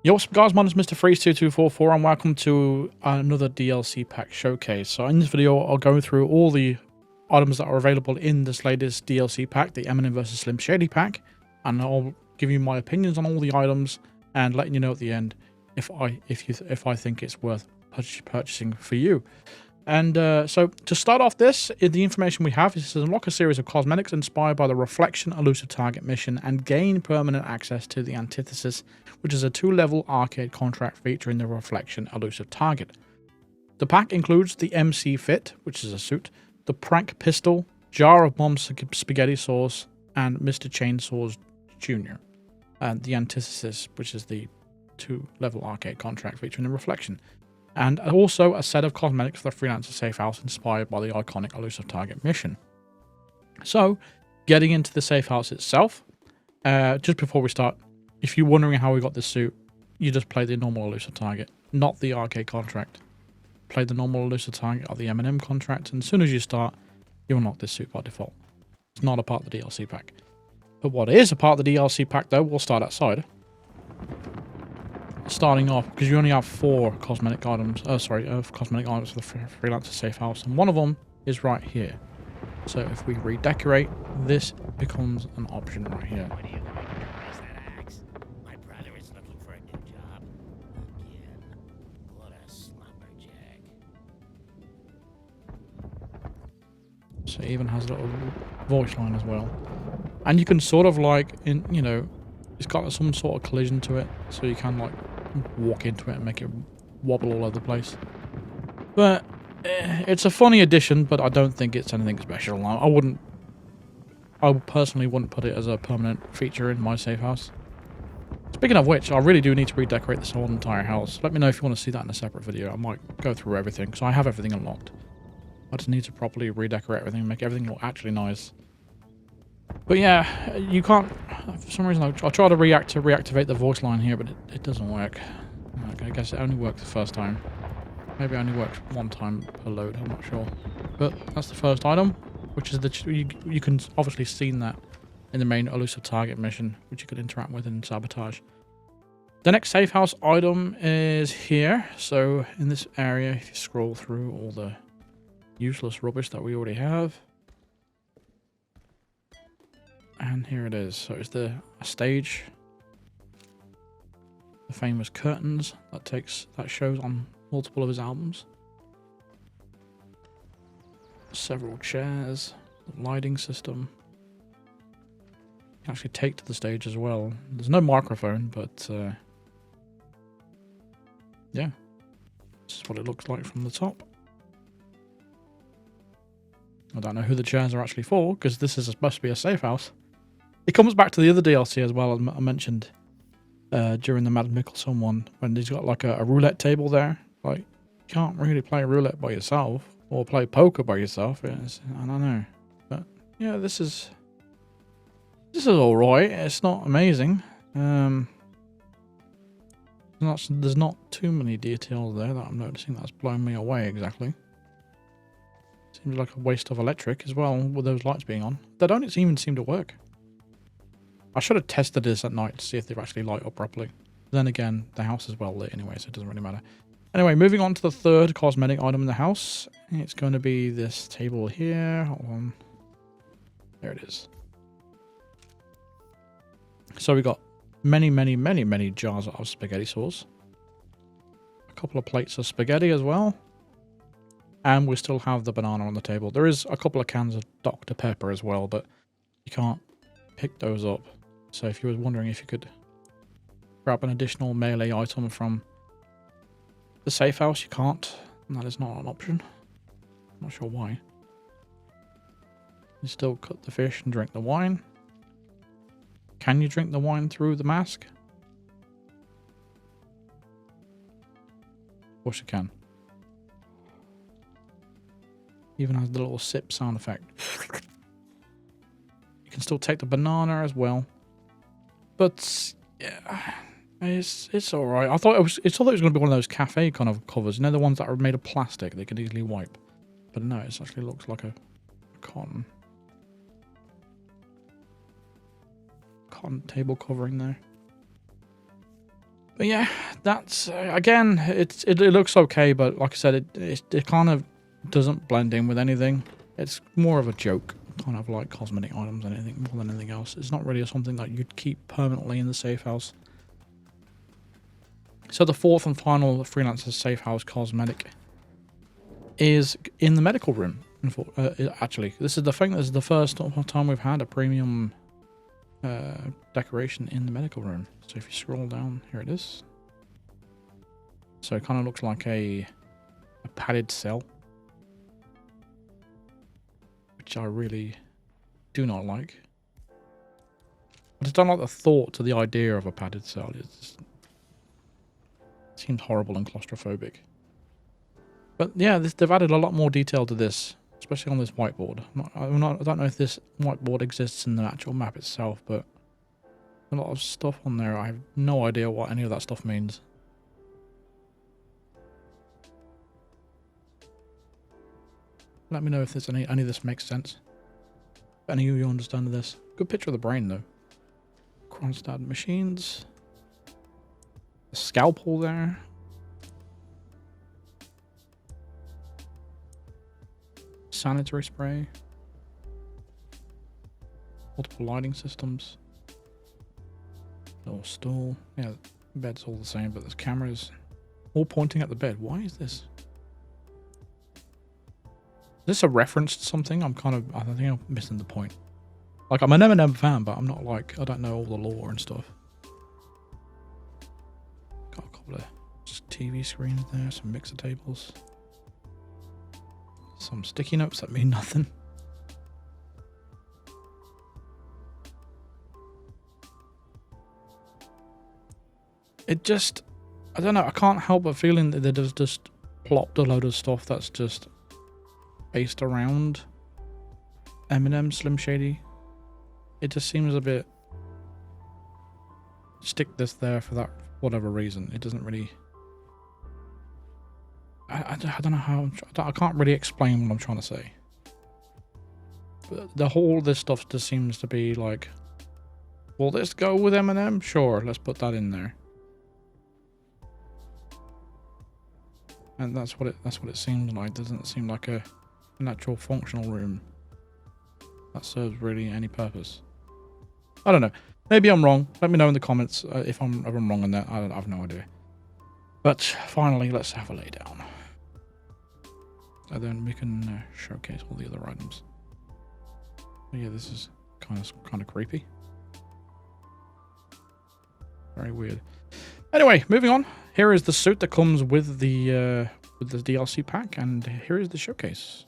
Yo, what's up guys, my name is Mr. Freeze2244 and welcome to another DLC pack showcase. So in this video, I'll go through all the items that are available in this latest DLC pack, the Eminem vs Slim Shady pack, and I'll give you my opinions on all the items and letting you know at the end if I think it's worth purchasing for you. And so to start off this, the information we have is to unlock a series of cosmetics inspired by the Reflection Elusive Target mission and gain permanent access to the Antithesis, which is a 2-level arcade contract featuring the Reflection Elusive Target. The pack includes the MC Fit, which is a suit, the Prank Pistol, Jar of Bomb Spaghetti Sauce, and Mr. Chainsaws Jr. And the Antithesis, which is the 2-level arcade contract featuring the Reflection. And also a set of cosmetics for the freelancer safehouse inspired by the iconic Elusive Target mission. So, getting into the safehouse itself, just before we start, if you're wondering how we got this suit, you just play the normal Elusive Target, not the arcade contract. Play the normal Elusive Target or the Eminem contract, and as soon as you start, you unlock this suit by default. It's not a part of the DLC pack. But what is a part of the DLC pack though, we'll start outside. Starting off, because you only have 4 cosmetic items, cosmetic items for the freelancer safe house, and one of them is right here. So if we redecorate, this becomes an option right here. What are you going to replace that axe? My brother is looking for a new job. Again. What a slumberjack. So it even has a little voice line as well. And you can sort of like, it's got some sort of collision to it, so you can like walk into it and make it wobble all over the place. But it's a funny addition, but I don't think it's anything special. I personally wouldn't put it as a permanent feature in my safe house. Speaking of which, I really do need to redecorate this whole entire house. Let me know if you want to see that in a separate video. I might go through everything, because I have everything unlocked. I just need to properly redecorate everything, make everything look actually nice. But yeah, you can't, for some reason, I'll try to reactivate the voice line here, but it doesn't work. I guess it only worked the first time. Maybe it only works one time per load, I'm not sure. But that's the first item, which is you can obviously seen that in the main Elusive Target mission, which you could interact with and sabotage. The next safe house item is here. So in this area, if you scroll through all the useless rubbish that we already have, and here it is. So it's a stage. The famous curtains that shows on multiple of his albums. Several chairs, lighting system. You can actually take to the stage as well. There's no microphone, but yeah. This is what it looks like from the top. I don't know who the chairs are actually for, because this is supposed to be a safe house. It comes back to the other DLC as well, as I mentioned during the Mad Mickelson one, when he's got like a roulette table there. Like, you can't really play roulette by yourself, or play poker by yourself. I don't know. But yeah, this is alright. It's not amazing. There's not too many details there that I'm noticing that's blowing me away exactly. Seems like a waste of electric as well, with those lights being on. They don't even seem to work. I should have tested this at night to see if they actually light up properly. Then again, the house is well lit anyway, so it doesn't really matter. Anyway, moving on to the third cosmetic item in the house. It's going to be this table here. Hold on. There it is. So we got many jars of spaghetti sauce. A couple of plates of spaghetti as well. And we still have the banana on the table. There is a couple of cans of Dr. Pepper as well, but you can't pick those up. So if you were wondering if you could grab an additional melee item from the safe house, you can't. And that is not an option. I'm not sure why. You still cut the fish and drink the wine. Can you drink the wine through the mask? Of course you can. Even has the little sip sound effect. You can still take the banana as well. But yeah, it's alright. I thought it was going to be one of those cafe kind of covers. You know, the ones that are made of plastic they can easily wipe. But no, it actually looks like a cotton table covering there. But yeah, that's again, it looks okay, but like I said, it kind of doesn't blend in with anything. It's more of a joke, kind of like cosmetic items and anything more than anything else. It's not really something that you'd keep permanently in the safe house. So the fourth and final freelancer safe house cosmetic is in the medical room. Actually, this is the thing. This is the first time we've had a premium decoration in the medical room. So if you scroll down, here it is. So it kind of looks like a padded cell, which I really do not like. I just don't like the thought to the idea of a padded cell. It seems horrible and claustrophobic. But yeah, they've added a lot more detail to this, especially on this whiteboard. I don't know if this whiteboard exists in the actual map itself, but a lot of stuff on there. I have no idea what any of that stuff means. Let me know if there's any of this makes sense. If any of you understand this. Good picture of the brain though. Kronstadt machines. A scalpel there. Sanitary spray. Multiple lighting systems. Little stool. Yeah, the bed's all the same, but there's cameras all pointing at the bed. Why is this? Is this a reference to something? I think I'm missing the point. Like, I'm an Eminem fan, but I'm not like, I don't know all the lore and stuff. Got a couple of TV screens there, some mixer tables. Some sticky notes that mean nothing. It just, I don't know, I can't help but feeling that they just plopped a load of stuff that's just based around Eminem, Slim Shady. It just seems a bit, stick this there for that whatever reason. It doesn't really, I don't know how, I can't really explain what I'm trying to say. But the whole this stuff just seems to be like, will this go with Eminem? Sure, let's put that in there. And that's what it seems like. Doesn't seem like an actual functional room that serves really any purpose. I don't know. Maybe I'm wrong. Let me know in the comments if I'm wrong on that. I have no idea. But finally, let's have a lay down. And then we can showcase all the other items. But yeah, this is kind of creepy. Very weird. Anyway, moving on. Here is the suit that comes with the DLC pack, and here is the showcase.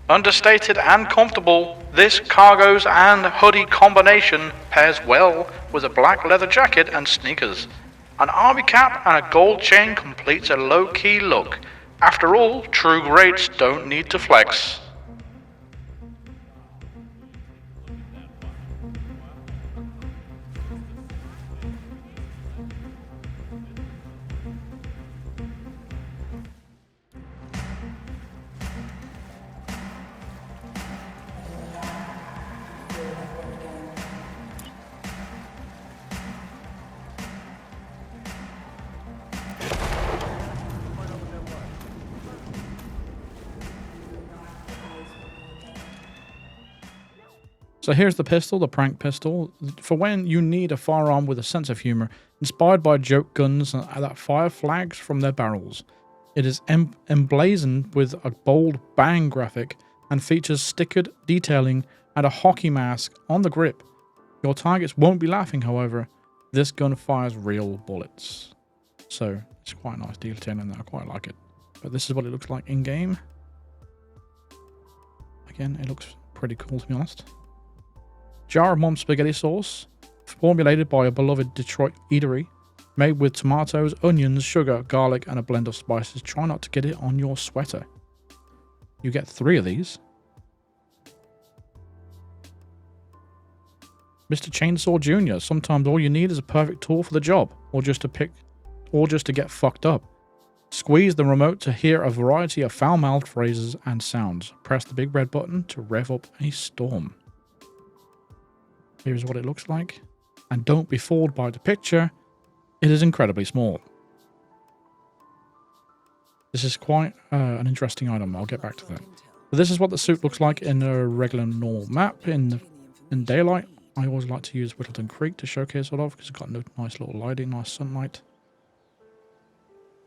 Understated and comfortable, this cargoes and hoodie combination pairs well with a black leather jacket and sneakers. An army cap and a gold chain completes a low-key look. After all, true greats don't need to flex. So here's the pistol, the prank pistol, for when you need a firearm with a sense of humor, inspired by joke guns that fire flags from their barrels. It is emblazoned with a bold bang graphic and features stickered detailing and a hockey mask on the grip. Your targets won't be laughing, however. This gun fires real bullets. So it's quite nice detailing that, I quite like it. But this is what it looks like in game. Again, it looks pretty cool to be honest. Jar of Mom's spaghetti sauce, formulated by a beloved Detroit eatery, made with tomatoes, onions, sugar, garlic, and a blend of spices. Try not to get it on your sweater. You get 3 of these. Mr. Chainsaw Jr. Sometimes all you need is a perfect tool for the job, or just to get fucked up. Squeeze the remote to hear a variety of foul-mouthed phrases and sounds. Press the big red button to rev up a storm. Here's what it looks like. And don't be fooled by the picture. It is incredibly small. This is quite an interesting item. I'll get back to that. But this is what the suit looks like in a regular normal map in daylight. I always like to use Whittleton Creek to showcase it off because it's got no nice little lighting, nice sunlight.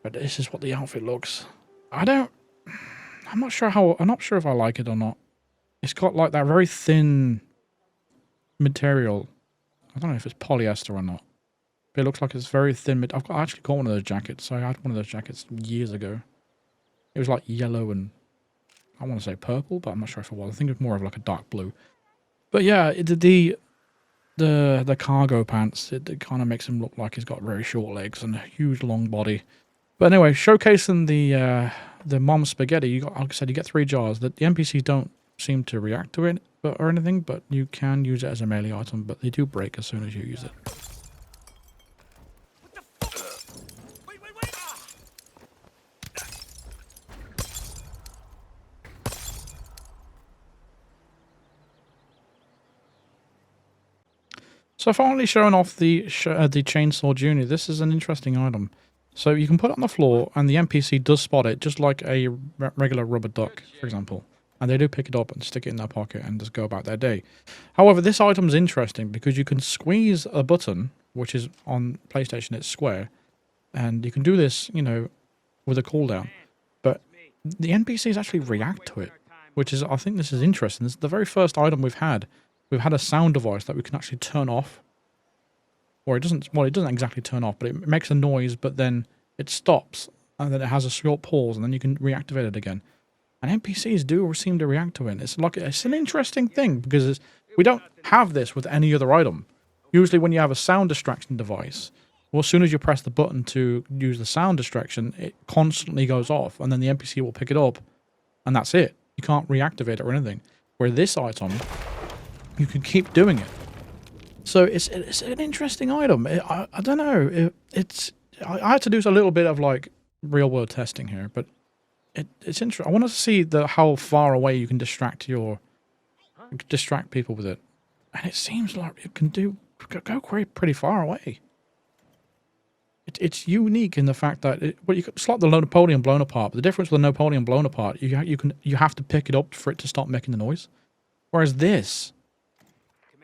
But this is what the outfit looks. I'm not sure if I like it or not. It's got like that very thin material. I don't know if it's polyester or not. But it looks like it's very thin. I actually got one of those jackets. So I had one of those jackets years ago. It was like yellow and I want to say purple, but I'm not sure if it was. I think it was more of like a dark blue. But yeah, the cargo pants, it kind of makes him look like he's got very short legs and a huge long body. But anyway, showcasing the mom spaghetti, like I said, you get 3 jars. The NPCs don't seem to react to it or anything, but you can use it as a melee item, but they do break as soon as you use it. So finally showing off the Chainsaw Junior, this is an interesting item. So you can put it on the floor and the NPC does spot it, just like a regular rubber duck, for example. And they do pick it up and stick it in their pocket and just go about their day. However, this item is interesting because you can squeeze a button, which is on PlayStation, it's square. And you can do this, you know, with a cooldown. But the NPCs actually react to it, which is, I think this is interesting. This is the very first item we've had. We've had a sound device that we can actually turn off. Or it doesn't exactly turn off, but it makes a noise, but then it stops. And then it has a short pause, and then you can reactivate it again. And NPCs do seem to react to it. It's an interesting thing, because we don't have this with any other item. Usually when you have a sound distraction device, well, as soon as you press the button to use the sound distraction, it constantly goes off, and then the NPC will pick it up, and that's it. You can't reactivate it or anything. Where this item, you can keep doing it. So it's an interesting item. I don't know. I had to do a little bit of like real world testing here, but it's interesting. I want to see how far away you can distract people with it, and it seems like it can go pretty far away. It's unique in the fact that it's like the Napoleon blown apart. But the difference with the Napoleon blown apart, you have to pick it up for it to stop making the noise, whereas this,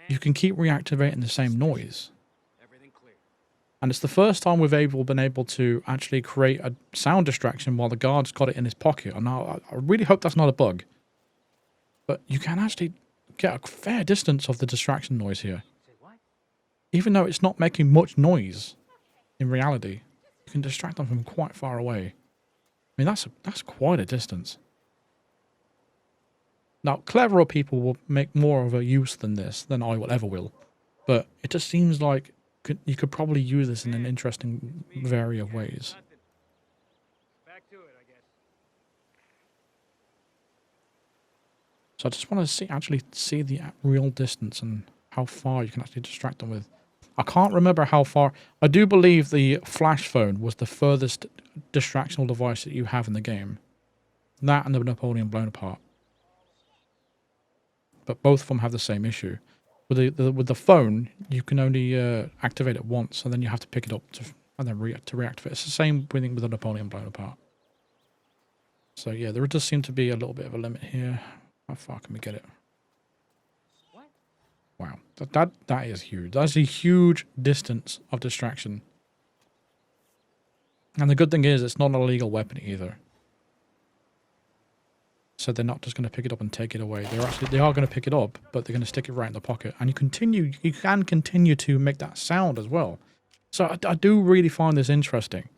you can keep reactivating the same noise. And it's the first time we've been able to actually create a sound distraction while the guard's got it in his pocket. And I really hope that's not a bug. But you can actually get a fair distance of the distraction noise here. Even though it's not making much noise, in reality, you can distract them from quite far away. I mean, that's quite a distance. Now, cleverer people will make more of a use than this than I will ever will. But it just seems like you could probably use this in an interesting variety of ways. So I just want to actually see the real distance and how far you can actually distract them with. I can't remember how far. I do believe the flash phone was the furthest distractional device that you have in the game. That and the Napoleon blown apart. But both of them have the same issue. With the phone, you can only activate it once, and then you have to pick it up and then to reactivate. It's the same thing with the Napoleon blown apart. So yeah, there does seem to be a little bit of a limit here. How far can we get it? Wow, that is huge. That's a huge distance of distraction. And the good thing is, it's not an illegal weapon either. So they're not just going to pick it up and take it away. They are going to pick it up, but they're going to stick it right in the pocket. And you can continue to make that sound as well. So I do really find this interesting.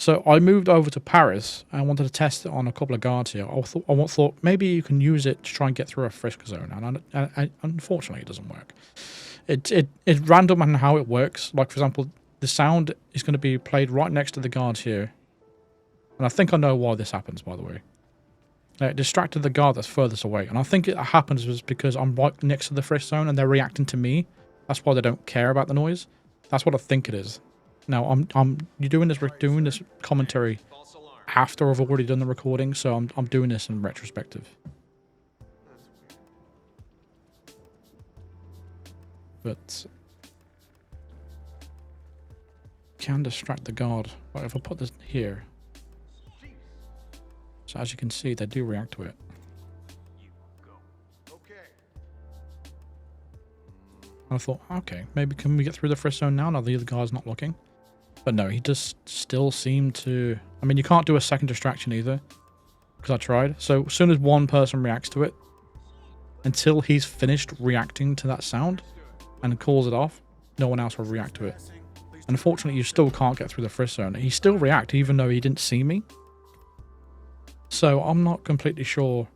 So I moved over to Paris and wanted to test it on a couple of guards here. I thought maybe you can use it to try and get through a frisk zone. And unfortunately, it doesn't work. It's random on how it works. Like, for example, the sound is going to be played right next to the guards here. And I think I know why this happens, by the way. It distracted the guard that's furthest away. And I think it happens was because I'm right next to the frisk zone and they're reacting to me. That's why they don't care about the noise. That's what I think it is. Now, you're doing this commentary after I've already done the recording, so I'm doing this in retrospective. but can distract the guard. But if I put this here, so as you can see, they do react to it. I thought, okay, maybe can we get through the frisk zone now the other guy's not looking? But no, he just still seemed to... I mean, you can't do a second distraction either, because I tried. So as soon as one person reacts to it, until he's finished reacting to that sound and calls it off, no one else will react to it. And unfortunately, you still can't get through the frisk zone. He still reacted even though he didn't see me. So I'm not completely sure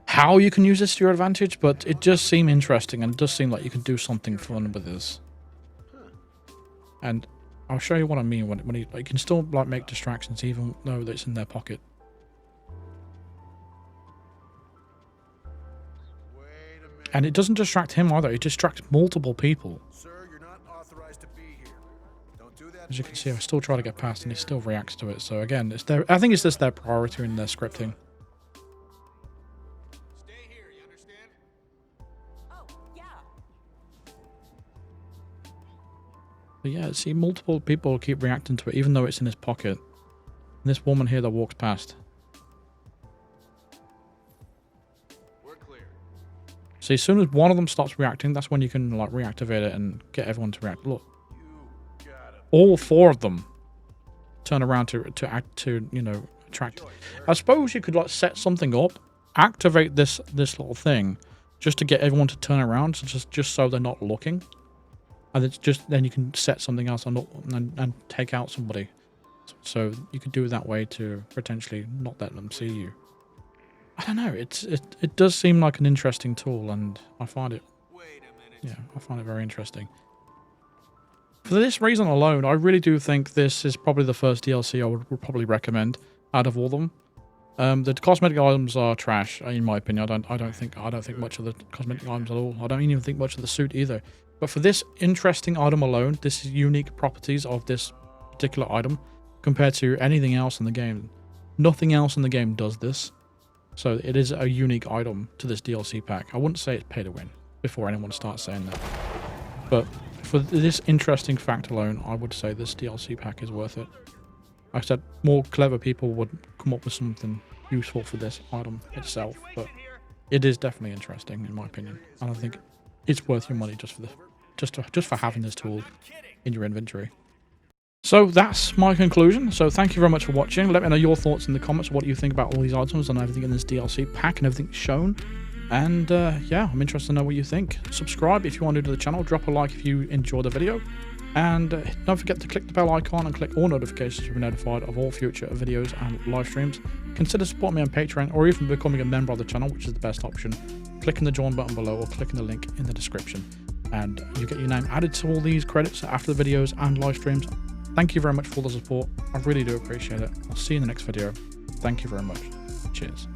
how you can use this to your advantage, but it does seem interesting, and it does seem like you can do something fun with this. And I'll show you what I mean when he, like, you can still like make distractions even though it's in their pocket. And it doesn't distract him either, it distracts multiple people. Sir, you're not authorized to be here. Don't do that. As you can see, I still try to get past and he still reacts to it. So again, it's their, I think it's just their priority in their scripting. Stay here, you understand? Oh, yeah. But yeah, see, multiple people keep reacting to it even though it's in his pocket. And this woman here that walks past. We're clear. See, as soon as one of them stops reacting, that's when you can like reactivate it and get everyone to react. Look, You got it. all four of them turn around to you know, attract. I suppose you could like set something up, activate this little thing, just to get everyone to turn around, so just so they're not looking, and it's just then you can set something else and take out somebody. So you could do it that way to potentially not let them see you. I don't know. It does seem like an interesting tool, and I find it. Wait a minute. Yeah, I find it very interesting. For this reason alone, I really do think this is probably the first DLC I would probably recommend out of all of them. The cosmetic items are trash, in my opinion. I don't think much of the cosmetic items at all. I don't even think much of the suit either. But for this interesting item alone, this unique properties of this particular item compared to anything else in the game, nothing else in the game does this. So it is a unique item to this DLC pack. I wouldn't say it's pay to win before anyone starts saying that. But for this interesting fact alone, I would say this DLC pack is worth it. Like I said, more clever people would come up with something useful for this item itself, but it is definitely interesting in my opinion. And I think it's worth your money just for having this tool in your inventory. So that's my conclusion. So thank you very much for watching. Let me know your thoughts in the comments, what you think about all these items and everything in this DLC pack and everything shown. And yeah, I'm interested to know what you think. Subscribe if you want to do the channel. Drop a like if you enjoyed the video. And don't forget to click the bell icon and click all notifications to be notified of all future videos and live streams. Consider supporting me on Patreon or even becoming a member of the channel, which is the best option. Clicking the join button below or clicking the link in the description. And you get your name added to all these credits after the videos and live streams. Thank you very much for all the support. I really do appreciate it. I'll see you in the next video. Thank you very much. Cheers.